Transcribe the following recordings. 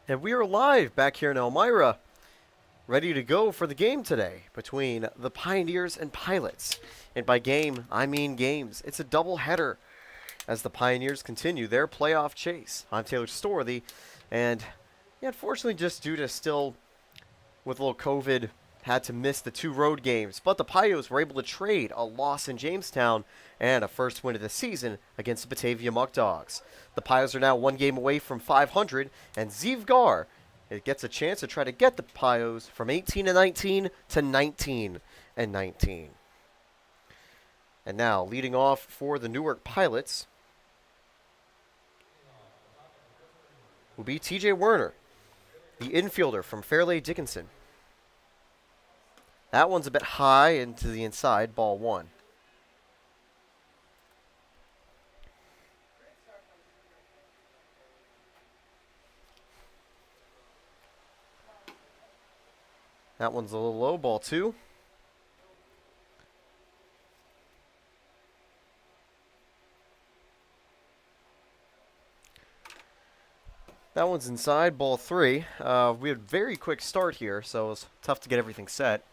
And we are live back here in Elmira, ready to go for the game today between the Pioneers and Pilots. And by game, I mean games. It's a doubleheader as the Pioneers continue their playoff chase. I'm Taylor Storthy, and unfortunately, just due to still with a little COVID, had to miss the two road games. But the Pios were able to trade a loss in Jamestown and a first win of the season against the Batavia Muck Dogs. The Pios are now one game away from 500, and Zivgar it gets a chance to try to get the Pios from 18-19 to 19-19. And now, leading off for the Newark Pilots will be TJ Werner, the infielder from Fairleigh Dickinson. That one's a bit high into the inside, ball one. That one's a little low, ball two. That one's inside, ball three. We had a very quick start here, so it was tough to get everything set.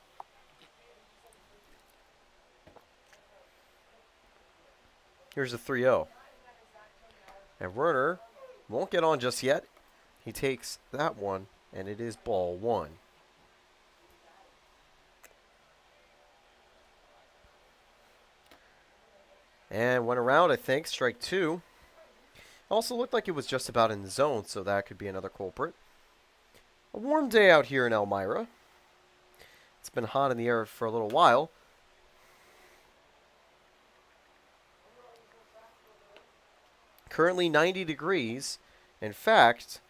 Here's a 3-0. And Werner won't get on just yet. He takes that one, and it is ball one. And went around, I think, strike two. Also looked like it was just about in the zone, so that could be another culprit. A warm day out here in Elmira. It's been hot in the air for a little while. Currently 90 degrees. In fact,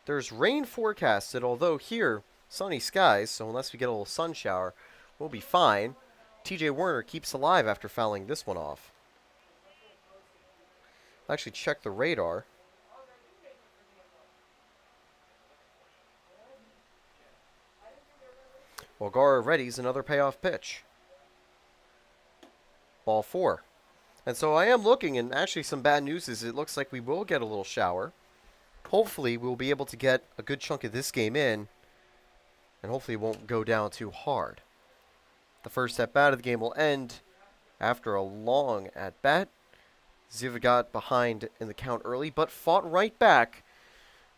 there's rain forecasted, although here, sunny skies, so unless we get a little sun shower, we'll be fine. TJ Werner keeps alive after fouling this one off. I'll actually check the radar. Well, Gara readies another payoff pitch. Ball four. And so I am looking, and actually some bad news is it looks like we will get a little shower. Hopefully we'll be able to get a good chunk of this game in, and hopefully it won't go down too hard. The first at-bat of the game will end after a long at-bat. Ziva got behind in the count early, but fought right back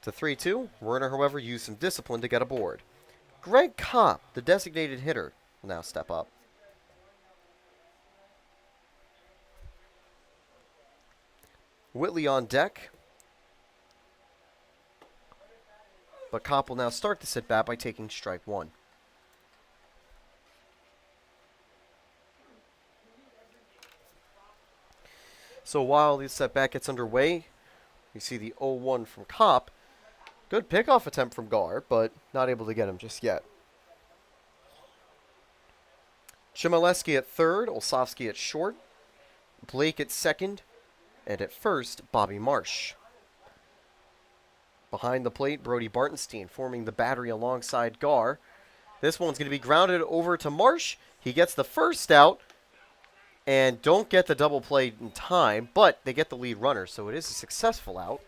to 3-2. Werner, however, used some discipline to get aboard. Greg Kopp, the designated hitter, will now step up. Whitley on deck. But Kopp will now start this at-bat by taking strike one. So while this at-bat gets underway, you see the 0-1 from Kopp. Good pickoff attempt from Gar, but not able to get him just yet. Chmielewski at third, Olsovsky at short, Blake at second, and at first, Bobby Marsh. Behind the plate, Brody Bartenstein forming the battery alongside Gar. This one's going to be grounded over to Marsh. He gets the first out. And don't get the double play in time, but they get the lead runner, so it is a successful out.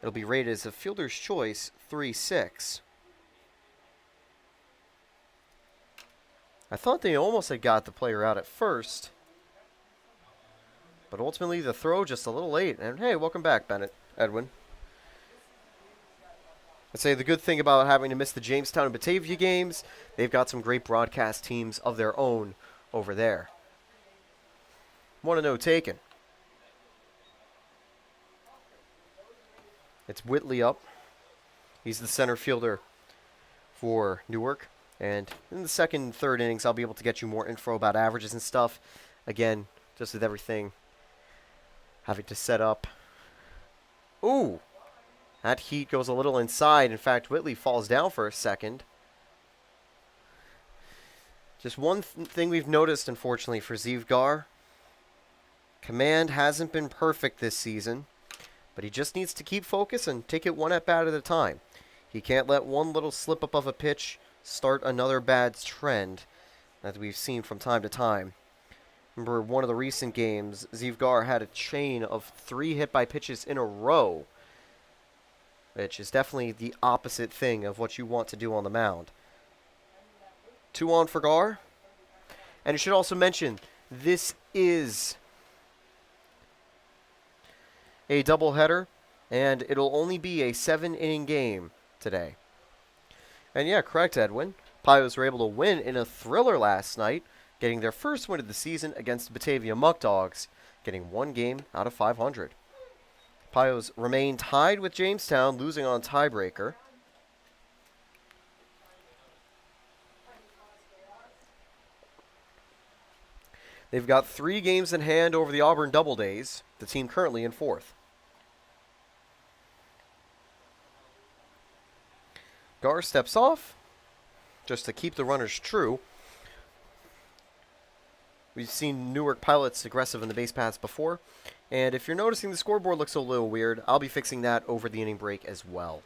It'll be rated as a fielder's choice, 3-6. I thought they almost had got the player out at first. But ultimately, the throw just a little late. And hey, welcome back, Edwin. I'd say the good thing about having to miss the Jamestown and Batavia games, they've got some great broadcast teams of their own over there. 1-0 taken. It's Whitley up. He's the center fielder for Newark. And in the second and third innings, I'll be able to get you more info about averages and stuff. Again, just with everything having to set up. Ooh! That heat goes a little inside. In fact, Whitley falls down for a second. Just one thing we've noticed, unfortunately, for Zivgar. Command hasn't been perfect this season, but he just needs to keep focus and take it one at-bat at a time. He can't let one little slip up of a pitch start another bad trend that we've seen from time to time. Remember one of the recent games, Zivgar had a chain of 3 hit by pitches in a row which is definitely the opposite thing of what you want to do on the mound. 2 on for Gar. And you should also mention, this is a doubleheader, and it'll only be a 7-inning game today. And yeah, correct, Edwin. Pios were able to win in a thriller last night, getting their first win of the season against the Batavia Muck Dogs, getting 1 game out of 500. Pios remain tied with Jamestown, losing on tiebreaker. They've got 3 games in hand over the Auburn Double Days, the team currently in 4th. Gar steps off, just to keep the runners true. We've seen Newark Pilots aggressive in the base paths before, and if you're noticing the scoreboard looks a little weird, I'll be fixing that over the inning break as well.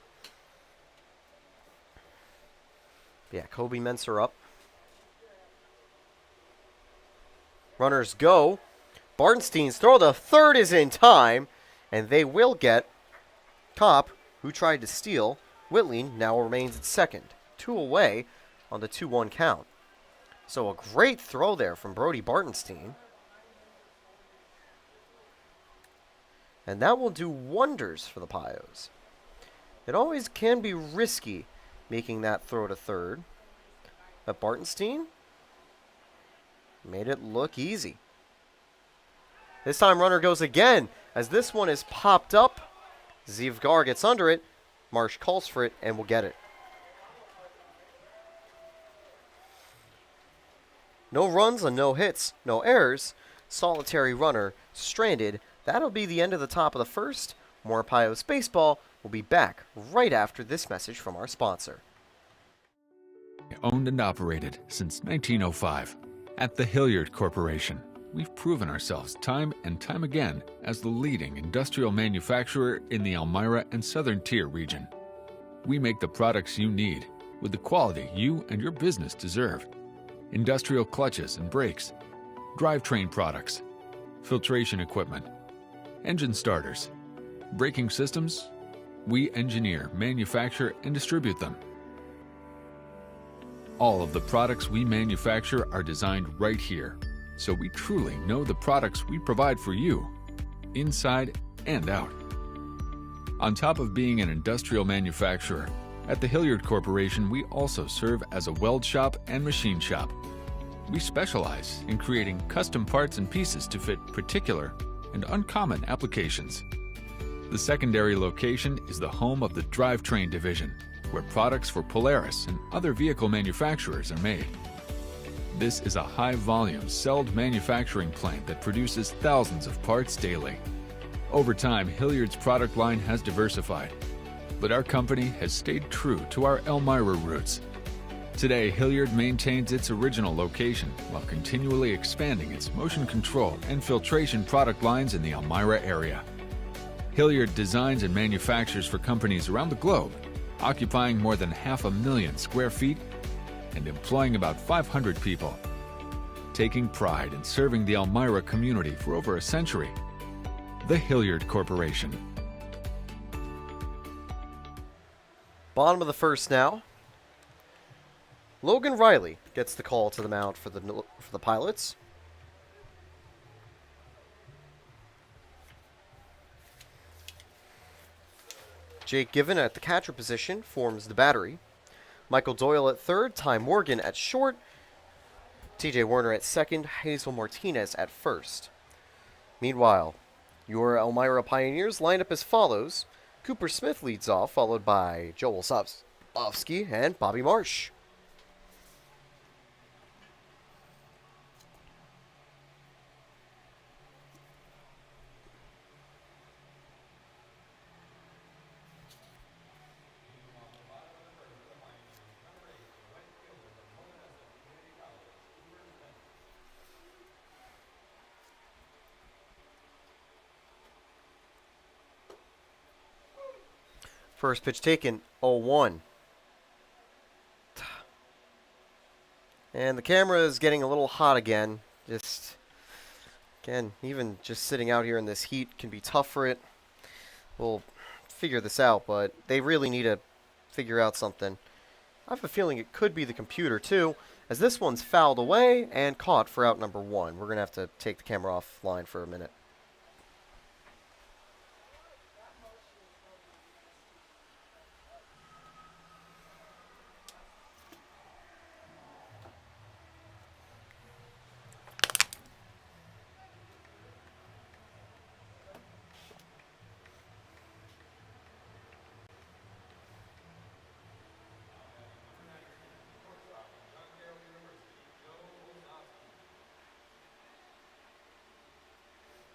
Yeah, Kobe Menser up. Runners go. Bartenstein's throw to third is in time, and they will get Kopp, who tried to steal. Whitling now remains at second. 2 away on the 2-1 count. So a great throw there from Brody Bartenstein. And that will do wonders for the Pios. It always can be risky making that throw to third. But Bartenstein made it look easy. This time runner goes again, as this one is popped up. Zeev Gar gets under it. Marsh calls for it and will get it. No runs and no hits, no errors. Solitary runner stranded. That'll be the end of the top of the first. More Pios baseball will be back right after this message from our sponsor. Owned and operated since 1905. At the Hilliard Corporation, we've proven ourselves time and time again as the leading industrial manufacturer in the Elmira and Southern Tier region. We make the products you need with the quality you and your business deserve. Industrial clutches and brakes, drivetrain products, filtration equipment, engine starters, braking systems. We engineer, manufacture, and distribute them. All of the products we manufacture are designed right here, so we truly know the products we provide for you, inside and out. On top of being an industrial manufacturer, at the Hilliard Corporation we also serve as a weld shop and machine shop. We specialize in creating custom parts and pieces to fit particular and uncommon applications. The secondary location is the home of the drivetrain division, where products for Polaris and other vehicle manufacturers are made. This is a high-volume, celled manufacturing plant that produces thousands of parts daily. Over time, Hilliard's product line has diversified, but our company has stayed true to our Elmira roots. Today, Hilliard maintains its original location while continually expanding its motion control and filtration product lines in the Elmira area. Hilliard designs and manufactures for companies around the globe, occupying more than 500,000 square feet and employing about 500 people. Taking pride in serving the Elmira community for over a century, the Hilliard Corporation. Bottom of the first now. Logan Riley gets the call to the mound for the Pilots. Jake Given at the catcher position forms the battery. Michael Doyle at third, Ty Morgan at short, TJ Werner at second, Hazel Martinez at first. Meanwhile, your Elmira Pioneers line up as follows. Cooper Smith leads off, followed by Joel Sopsky and Bobby Marsh. First pitch taken, 0-1. And the camera is getting a little hot again. Again, even just sitting out here in this heat can be tough for it. We'll figure this out, but they really need to figure out something. I have a feeling it could be the computer, too, as this one's fouled away and caught for out number 1. We're going to have to take the camera offline for a minute.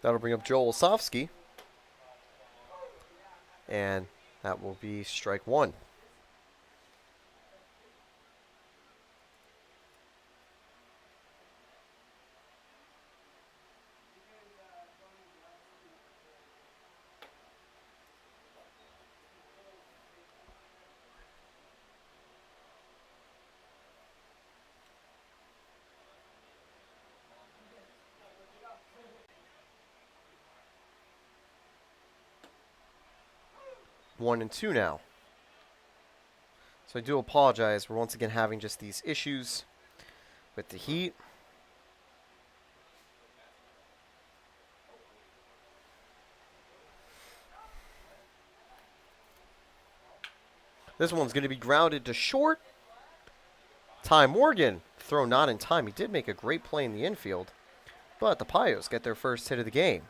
That'll bring up Joel Osofsky. And that will be strike 1. One and two now. So I do apologize. We're once again having just these issues with the heat. This one's going to be grounded to short. Ty Morgan, throw not in time. He did make a great play in the infield. But the Pios get their first hit of the game.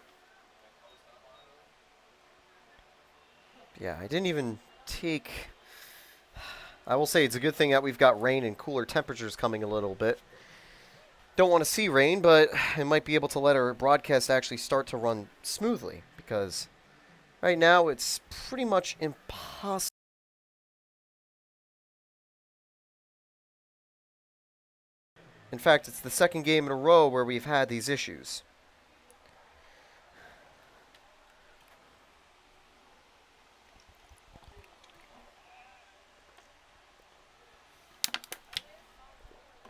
Yeah, I didn't even take... I will say it's a good thing that we've got rain and cooler temperatures coming a little bit. Don't want to see rain, but it might be able to let our broadcast actually start to run smoothly. Because right now it's pretty much impossible. In fact, it's the second game in a row where we've had these issues.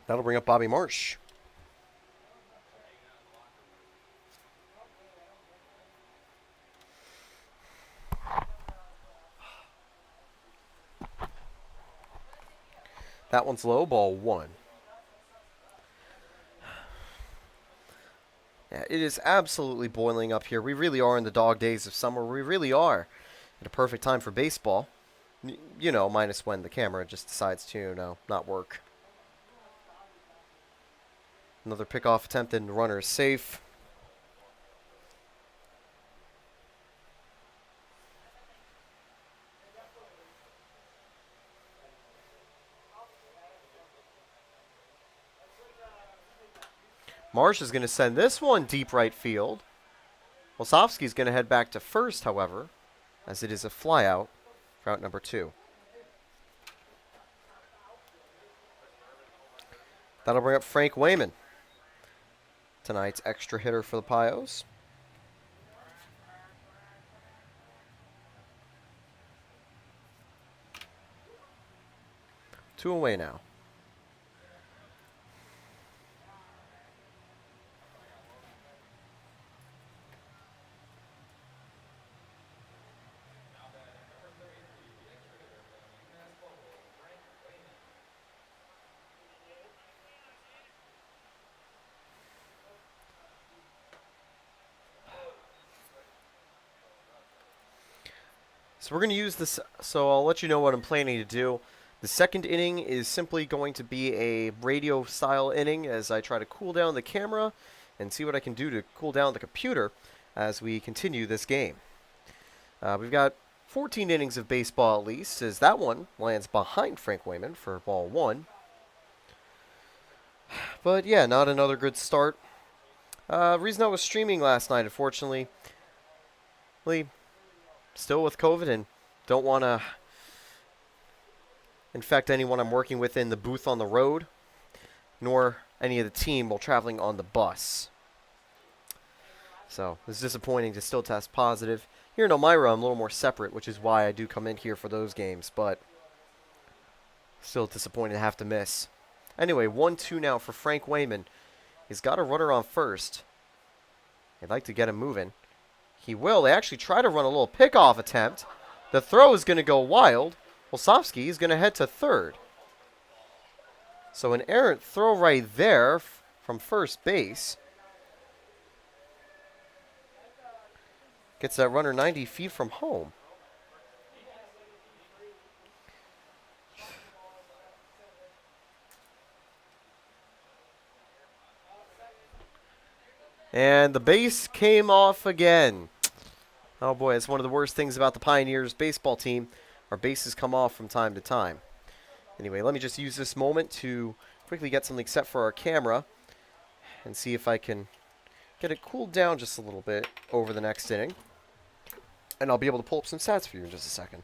That'll bring up Bobby Marsh. That one's low, ball 1. Yeah, it is absolutely boiling up here. We really are in the dog days of summer. We really are at a perfect time for baseball. You know, minus when the camera just decides to, not work. Another pickoff attempted and the runner is safe. Marsh is going to send this one deep right field. Osofsky's going to head back to first, however, as it is a flyout for out number 2. That'll bring up Frank Wayman, tonight's extra hitter for the Pios. Two away now. So we're going to use this, so I'll let you know what I'm planning to do. The second inning is simply going to be a radio-style inning as I try to cool down the camera and see what I can do to cool down the computer as we continue this game. We've got 14 innings of baseball at least, as that one lands behind Frank Wayman for ball 1. But yeah, not another good start. Reason I was streaming last night, unfortunately, still with COVID and don't want to infect anyone I'm working with in the booth on the road, nor any of the team while traveling on the bus. So it's disappointing to still test positive. Here in Elmira, I'm a little more separate, which is why I do come in here for those games, but still disappointed to have to miss. Anyway, 1-2 now for Frank Wayman. He's got a runner on first. I'd like to get him moving. He will. They actually try to run a little pickoff attempt. The throw is going to go wild. Olsovsky is going to head to third. So an errant throw right there from first base. Gets that runner 90 feet from home. And the base came off again. Oh boy, it's one of the worst things about the Pioneers baseball team. Our bases come off from time to time. Anyway, let me just use this moment to quickly get something set for our camera and see if I can get it cooled down just a little bit over the next inning. And I'll be able to pull up some stats for you in just a second.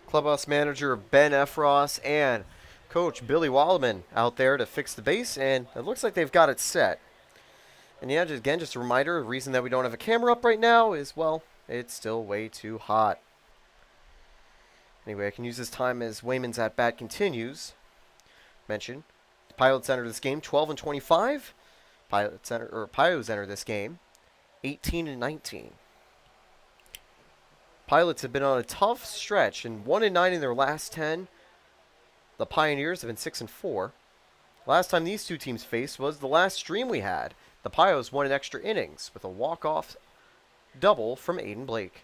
Clubhouse manager Ben Efros and coach Billy Walleman out there to fix the base, and it looks like they've got it set. And yeah, just a reminder, the reason that we don't have a camera up right now is, well, it's still way too hot. Anyway, I can use this time as Wayman's at-bat continues. Mention, the Pilots enter this game 12-25. Pios enter this game 18-19. Pilots have been on a tough stretch and 1-9 in their last 10. The Pioneers have been 6-4. Last time these two teams faced was the last stream we had. The Pios won in extra innings with a walk-off double from Aiden Blake.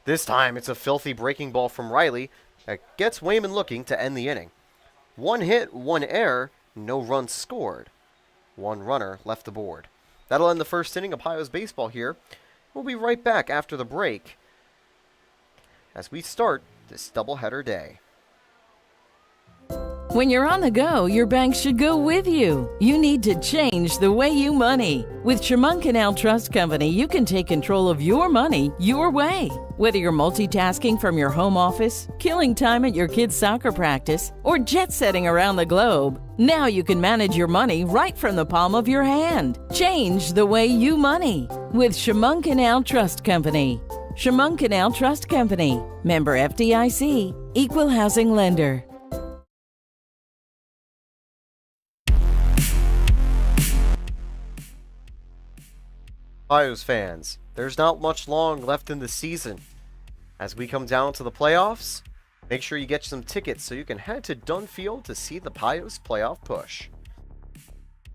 This time it's a filthy breaking ball from Riley that gets Wayman looking to end the inning. 1 hit, 1 error, no runs scored. 1 runner left the board. That'll end the first inning of Pios baseball here. We'll be right back after the break as we start this doubleheader day. When you're on the go, your bank should go with you. You need to change the way you money. With Chemung Canal Trust Company, you can take control of your money your way. Whether you're multitasking from your home office, killing time at your kids' soccer practice, or jet-setting around the globe, now you can manage your money right from the palm of your hand. Change the way you money with Chemung Canal Trust Company. Chemung Canal Trust Company. Member FDIC. Equal housing lender. Pios fans, there's not much long left in the season. As we come down to the playoffs, make sure you get some tickets so you can head to Dunfield to see the Pios playoff push.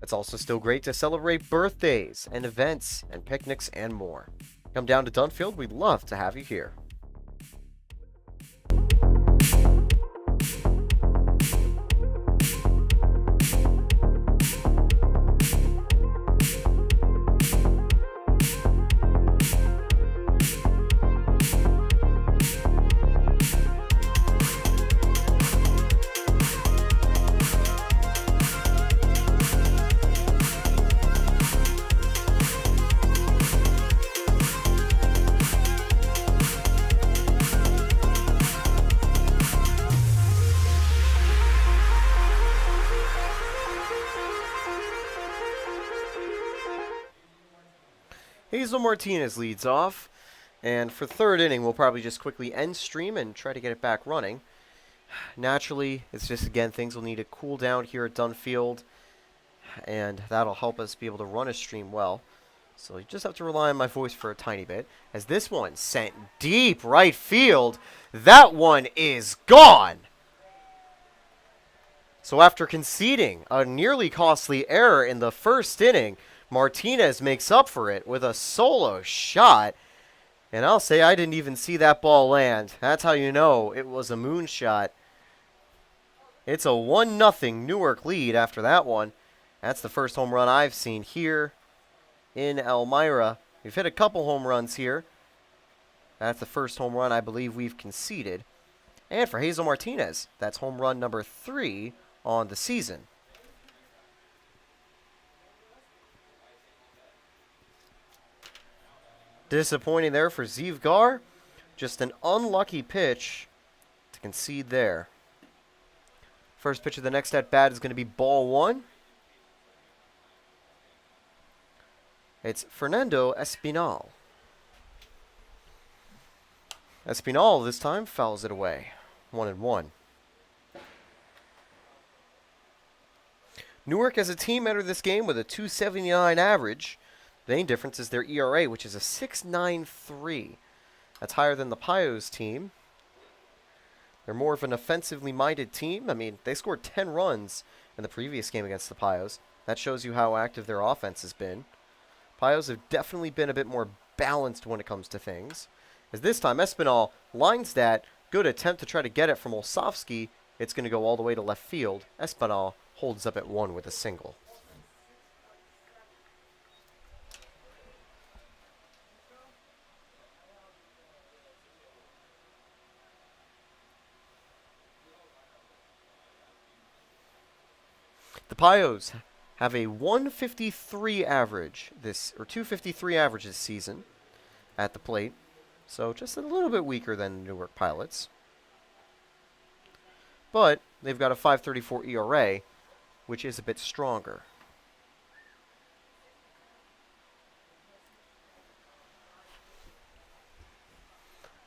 It's also still great to celebrate birthdays and events and picnics and more. Come down to Dunfield, we'd love to have you here. Hazel Martinez leads off, and for third inning, we'll probably just quickly end stream and try to get it back running. Naturally, it's just, again, things will need to cool down here at Dunfield, and that'll help us be able to run a stream well. So you just have to rely on my voice for a tiny bit. As this one sent deep right field, that one is gone! So after conceding a nearly costly error in the first inning, Martinez makes up for it with a solo shot. And I'll say I didn't even see that ball land. That's how you know it was a moonshot. It's a 1-0 Newark lead after that one. That's the first home run I've seen here in Elmira. We've hit a couple home runs here. That's the first home run I believe we've conceded. And for Hazel Martinez, that's home run number 3 on the season. Disappointing there for Zivgar. Just an unlucky pitch to concede there. First pitch of the next at bat is going to be ball 1. It's Fernando Espinal. Espinal this time fouls it away. 1-1. Newark as a team entered this game with a .279 average. The main difference is their ERA, which is a 6.93. That's higher than the Pios team. They're more of an offensively minded team. I mean, they scored 10 runs in the previous game against the Pios. That shows you how active their offense has been. Pios have definitely been a bit more balanced when it comes to things. As this time, Espinal lines that. Good attempt to try to get it from Olsavsky. It's going to go all the way to left field. Espinal holds up at 1 with a single. The Pios have a 153 average or 253 average this season at the plate. So just a little bit weaker than the Newark Pilots. But they've got a 5.34 ERA, which is a bit stronger.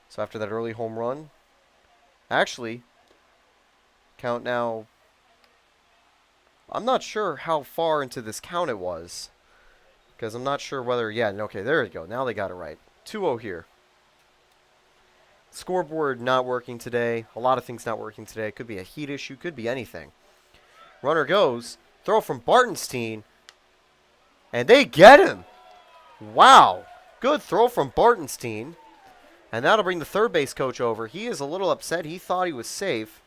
So after that early home run, actually, count now. I'm not sure how far into this count it was, because I'm not sure whether, yeah, okay, there we go. Now they got it right. 2-0 here. Scoreboard not working today. A lot of things not working today. It could be a heat issue. Could be anything. Runner goes. Throw from Bartenstein. And they get him. Wow. Good throw from Bartenstein. And that'll bring the third base coach over. He is a little upset. He thought he was safe.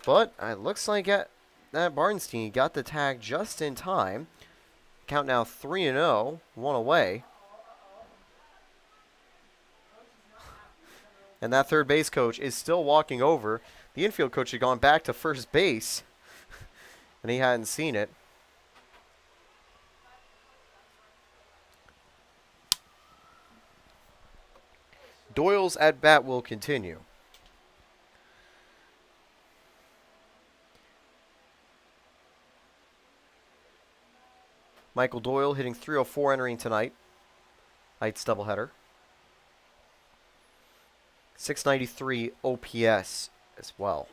But it looks like that Bartenstein got the tag just in time. Count now 3-0. 1 away. And that third base coach is still walking over. The infield coach had gone back to first base, and he hadn't seen it. Doyle's at-bat will continue. Michael Doyle hitting .304 entering tonight. Tonight's doubleheader. 693 OPS as well.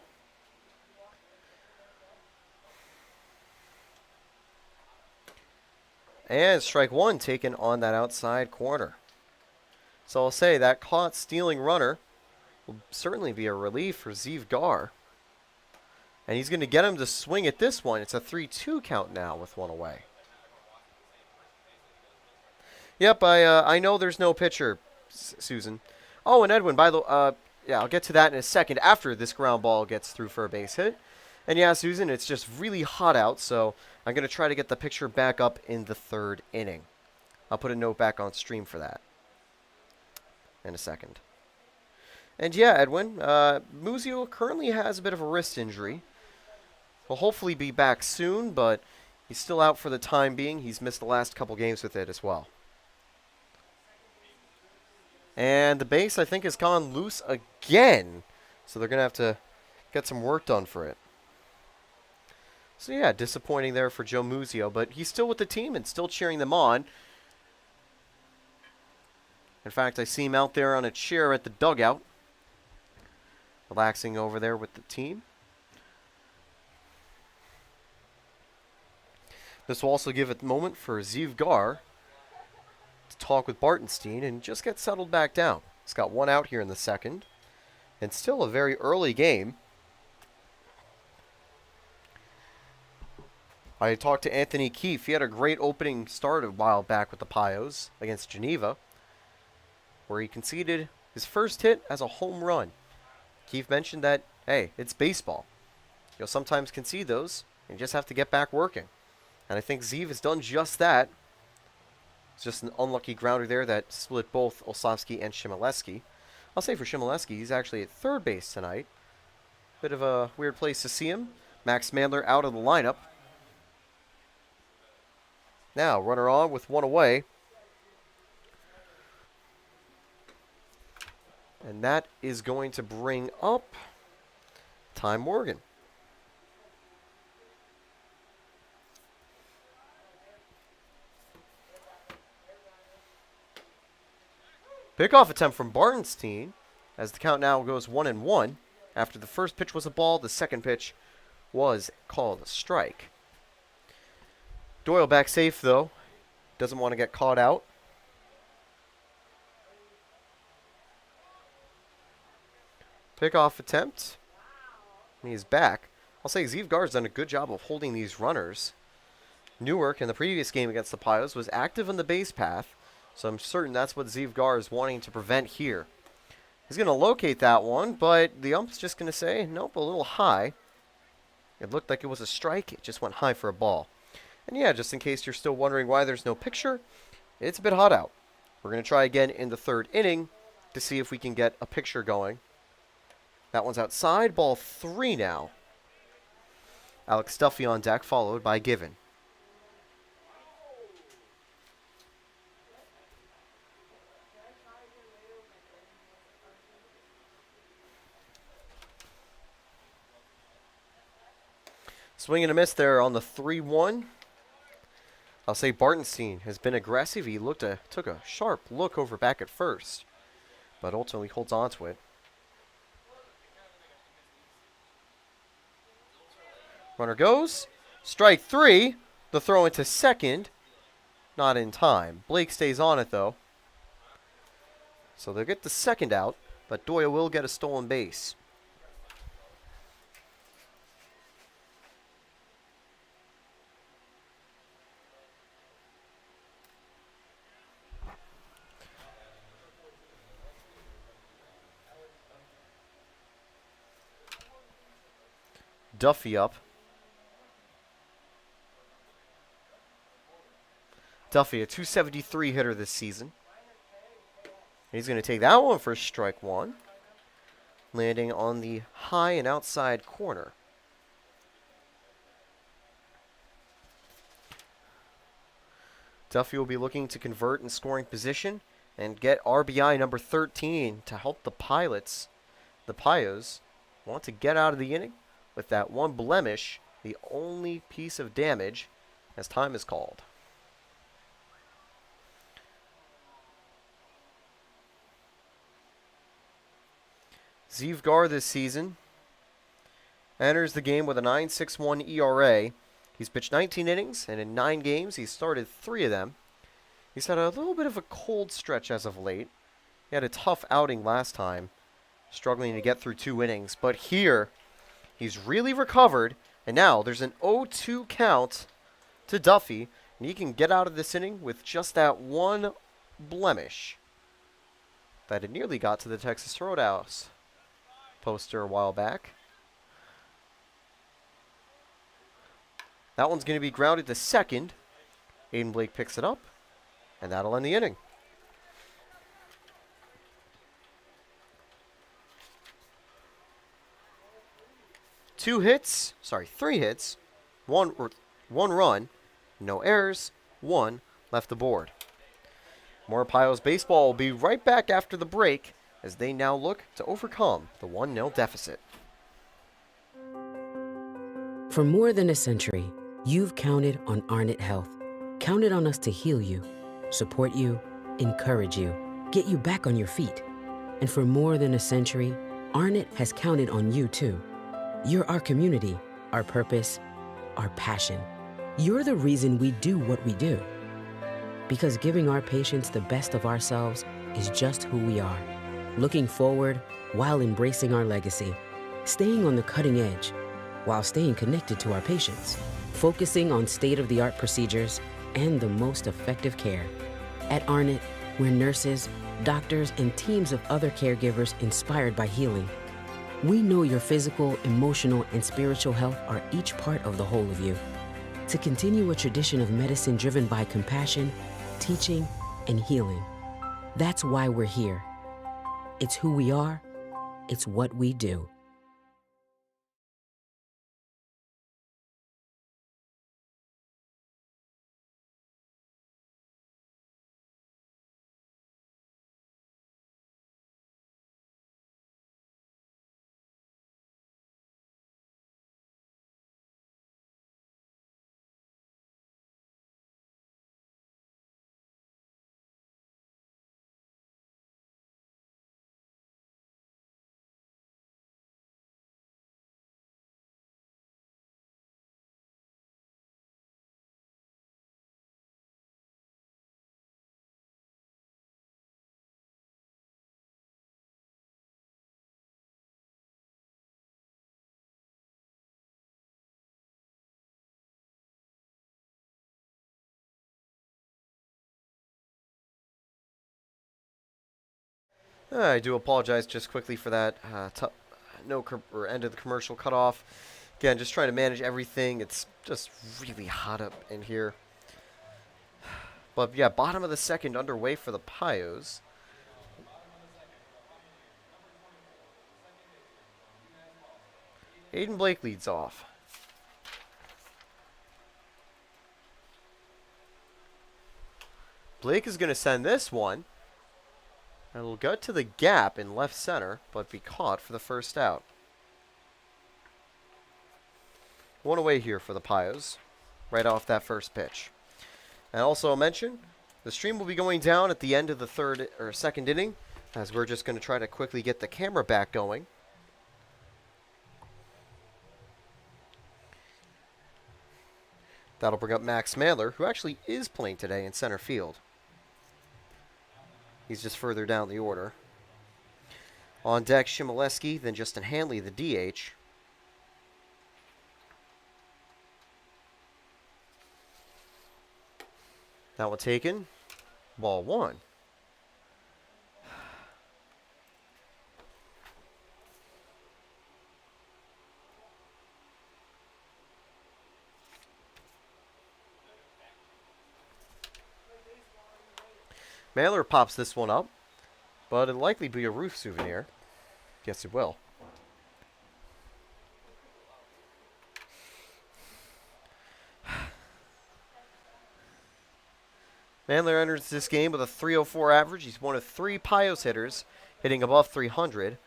And strike 1 taken on that outside corner. So I'll say that caught stealing runner will certainly be a relief for Zivgar. And he's going to get him to swing at this one. It's a 3-2 count now with 1 away. Yep, I know there's no pitcher, Susan. Oh, and Edwin, by the yeah, I'll get to that in a second after this ground ball gets through for a base hit. And yeah, Susan, it's just really hot out, so I'm going to try to get the picture back up in the 3rd inning. I'll put a note back on stream for that in a second. And yeah, Edwin, Muzio currently has a bit of a wrist injury. He'll hopefully be back soon, but he's still out for the time being. He's missed the last couple games with it as well. And the base, I think, has gone loose again. So they're going to have to get some work done for it. So yeah, disappointing there for Joe Muzio, but he's still with the team and still cheering them on. In fact, I see him out there on a chair at the dugout, relaxing over there with the team. This will also give a moment for Zivgar to talk with Bartenstein and just get settled back down. He's got 1 out here in the 2nd, and still a very early game. I talked to Anthony Keefe. He had a great opening start a while back with the Pios against Geneva, where he conceded his first hit as a home run. Keefe mentioned that, hey, it's baseball. You'll sometimes concede those, and you just have to get back working. And I think Ziv has done just that. It's just an unlucky grounder there that split both Olsavsky and Shimoleski. I'll say for Shimoleski, he's actually at 3rd base tonight. Bit of a weird place to see him. Max Mandler out of the lineup. Now, runner on with 1 away. And that is going to bring up Ty Morgan. Pickoff attempt from Bartenstein as the count now goes 1-1. After the first pitch was a ball, the second pitch was called a strike. Doyle back safe, though. Doesn't want to get caught out. Pickoff attempt. He's back. I'll say Zivgar's done a good job of holding these runners. Newark in the previous game against the Pios was active on the base path, so I'm certain that's what Zivgar is wanting to prevent here. He's going to locate that one, but the ump's just going to say, nope, a little high. It looked like it was a strike. It just went high for a ball. And yeah, just in case you're still wondering why there's no picture, it's a bit hot out. We're going to try again in the third inning to see if we can get a picture going. That one's outside, ball 3 now. Alex Duffy on deck, followed by Given. Swing and a miss there on the 3-1. I'll say Bartenstein has been aggressive. He took a sharp look over back at first, but ultimately holds on to it. Runner goes. Strike 3. The throw into second. Not in time. Blake stays on it, though. So they'll get the second out, but Doyle will get a stolen base. Duffy up. Duffy, a 273 hitter this season. He's going to take that one for strike 1. Landing on the high and outside corner. Duffy will be looking to convert in scoring position and get RBI number 13 to help the Pilots. The Pios want to get out of the inning with that one blemish, the only piece of damage, as time is called. Zivgar this season enters the game with a 9.61 ERA. He's pitched 19 innings, and in 9 games, he's started 3 of them. He's had a little bit of a cold stretch as of late. He had a tough outing last time, struggling to get through 2 innings. But here, he's really recovered, and now there's an 0-2 count to Duffy, and he can get out of this inning with just that one blemish that had nearly got to the Texas Roadhouse poster a while back. That one's going to be grounded to second. Aiden Blake picks it up, and that'll end the inning. Three hits, one run, no errors, 1 left the board. More Pios baseball will be right back after the break as they now look to overcome the 1-0 deficit. For more than a century, you've counted on Arnett Health. Counted on us to heal you, support you, encourage you, get you back on your feet. And for more than a century, Arnett has counted on you too. You're our community, our purpose, our passion. You're the reason we do what we do. Because giving our patients the best of ourselves is just who we are. Looking forward while embracing our legacy. Staying on the cutting edge while staying connected to our patients. Focusing on state-of-the-art procedures and the most effective care. At Arnett, we're nurses, doctors, and teams of other caregivers inspired by healing. We know your physical, emotional, and spiritual health are each part of the whole of you. To continue a tradition of medicine driven by compassion, teaching, and healing. That's why we're here. It's who we are. It's what we do. I do apologize just quickly for that or end of the commercial cutoff. Again, just trying to manage everything. It's just really hot up in here. But yeah, bottom of the second underway for the Pios. Aiden Blake leads off. Blake is going to send this one. And it'll go to the gap in left center, but be caught for the first out. One away here for the Pios, right off that first pitch. And also I'll mention, the stream will be going down at the end of the second inning, as we're just going to try to quickly get the camera back going. That'll bring up Max Mandler, who actually is playing today in center field. He's just further down the order. On deck, Shimoleski, then Justin Hanley, the DH. That one taken. Ball one. Mailer pops this one up, but it'll likely be a roof souvenir. Yes, it will. Mandler enters this game with a .304 average. He's one of 3 Pios hitters hitting above 300.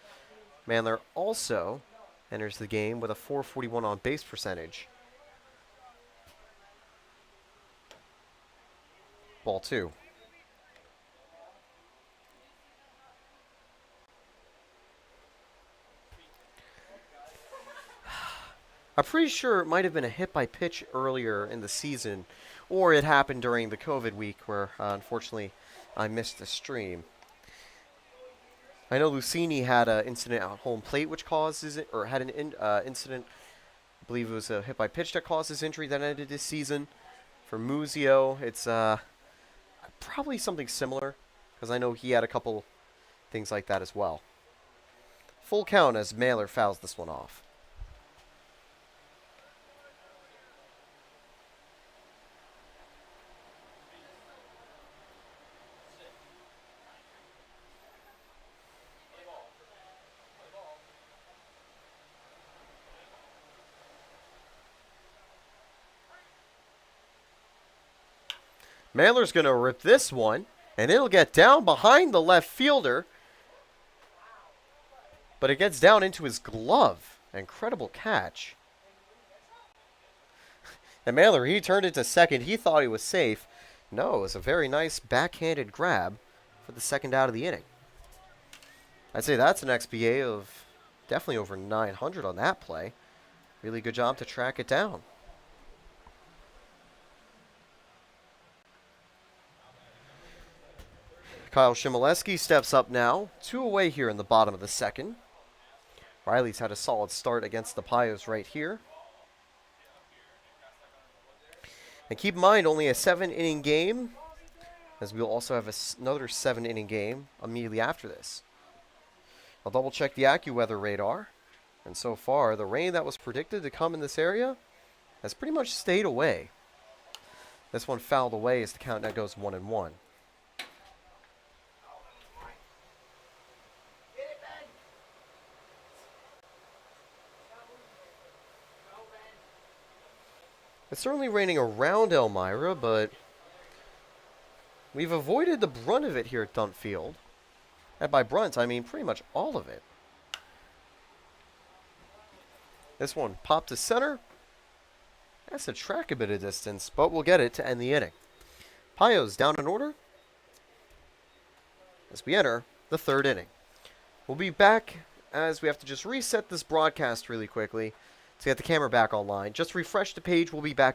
Mandler also enters the game with a .441 on base percentage. Ball 2. I'm pretty sure it might have been a hit by pitch earlier in the season, or it happened during the COVID week where, unfortunately, I missed the stream. I know Lucini had an incident at home plate which causes it, or had an incident, I believe it was a hit by pitch that caused his injury that ended this season. For Muzio, it's probably something similar, because I know he had a couple things like that as well. Full count as Mailer fouls this one off. Mailer's going to rip this one, and it'll get down behind the left fielder. But it gets down into his glove. Incredible catch. And Mailer, he turned it to second. He thought he was safe. No, it was a very nice backhanded grab for the second out of the inning. I'd say that's an XBA of definitely over 900 on that play. Really good job to track it down. Kyle Shimoleski steps up now. 2 away here in the bottom of the second. Riley's had a solid start against the Pios right here. And keep in mind, only a 7-inning game, as we'll also have another 7-inning game immediately after this. I'll double check the AccuWeather radar. And so far, the rain that was predicted to come in this area has pretty much stayed away. This one fouled away as the count now goes 1-1. It's certainly raining around Elmira, but we've avoided the brunt of it here at Dunt Field. And by brunt, I mean pretty much all of it. This one popped to center. That's to track a bit of distance, but we'll get it to end the inning. Pios down in order as we enter the 3rd inning. We'll be back as we have to just reset this broadcast really quickly to get the camera back online. Just refresh the page. We'll be back